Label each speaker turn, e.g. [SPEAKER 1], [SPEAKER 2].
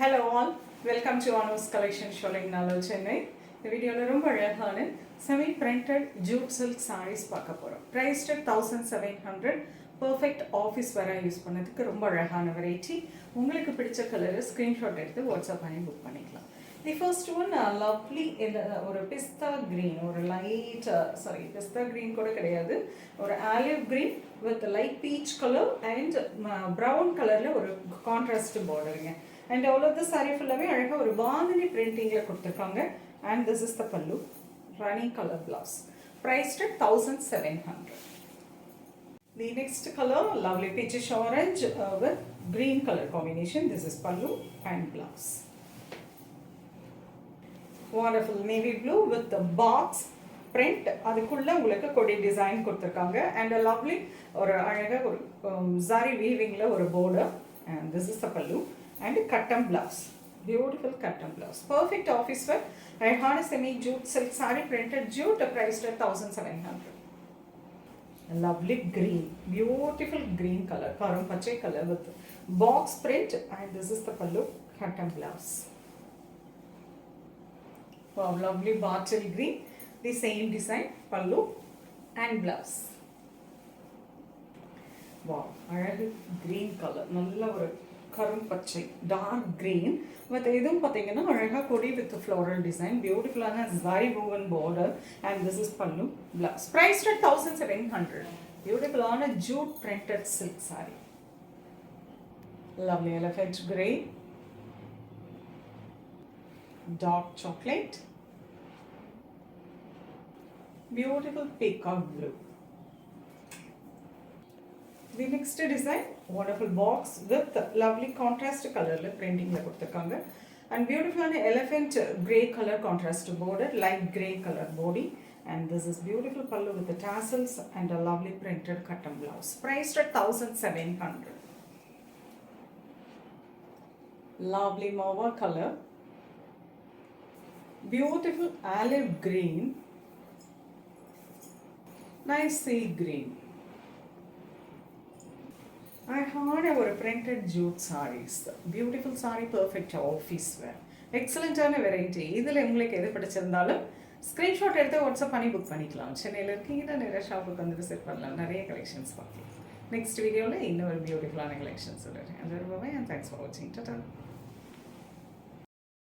[SPEAKER 1] Hello all, welcome to Anu's collection showing Nalo Chennai. இந்த வீடியோவில் ரொம்ப அழகான semi printed jute silk saris பார்க்க போகிறோம். ப்ரைஸ்ட் 1700, பர்ஃபெக்ட் ஆஃபீஸ் வேற யூஸ் பண்ணதுக்கு ரொம்ப அழகான வெரைட்டி. உங்களுக்கு பிடிச்ச கலரை ஸ்க்ரீன்ஷாட் எடுத்து வாட்ஸ்அப் பண்ணி புக் பண்ணிக்கலாம். தி ஃபர்ஸ்ட் ஒன் லவ்லி ஒரு பிஸ்தா க்ரீன், ஒரு லைட் பிஸ்தா க்ரீன் கூட கிடையாது, ஒரு olive green with light peach colour and brown கலரில் ஒரு கான்ட்ராஸ்ட் பார்டருங்க. And all of the sari ஃபுல்லாகவே அழகாக ஒரு பாந்தினி பிரிண்டிங்கில் கொடுத்துருக்காங்க. And this is the pallu, running color blouse, priced at 1700. The next color, lovely peachish orange with green color combination. This is pallu and blouse. Wonderful navy blue with the box print. அதுக்குள்ள உங்களுக்கு கொடி design கொடுத்துருக்காங்க. And a lovely ஒரு அழகாக ஒரு zari weavingல ஒரு border. And this is the pallu and cotton blouse. Beautiful cotton blouse. Perfect office wear. Aihana semi jute silk saree printed jute priced at 1700. A lovely green. Beautiful green color. Karam pachai color with box print. And this is the pallu cotton blouse. Wow, lovely bottle green. The same design. Pallu and blouse. Wow, அழகு green color. நல்ல ஒரு கரும் பச்சை dark green with இதுவும் பார்த்தீங்கன்னா அழகாக கொடி with floral design, பியூட்டிஃபுல்லான zari woven border and this is pallu blouse. Priced at 1700. பியூட்டிஃபுல்லான Jude printed silk saree. Lovely elephant grey, dark chocolate, beautiful peacock blue. The next design, wonderful box with lovely contrast color printing and beautiful elephant grey color contrast border, light grey color body, and this is beautiful pallu with the tassels and a lovely printed cotton blouse. Priced at 1700. Lovely mauve color, beautiful olive green, nice sea green. அழகான ஒரு printed jute saris, beautiful sari, perfect office wear, எக்ஸலண்ட்டான variety. இதில் உங்களுக்கு எது பிடிச்சிருந்தாலும் screenshot எடுத்து WhatsApp பண்ணி book பண்ணிக்கலாம். சென்னையில் இருக்கீங்கன்னா நிறைய ஷாப்புக்கு வந்து விசிட் பண்ணலாம், நிறைய கலெக்ஷன்ஸ் பார்க்கலாம். நெக்ஸ்ட் வீடியோவில் இன்னொரு பியூட்டிஃபுல்லான கலெக்ஷன்ஸ் சொல்லுறேன். அது ரொம்பவே தேங்க்ஸ் ஃபார் வாட்சிங். டாடா.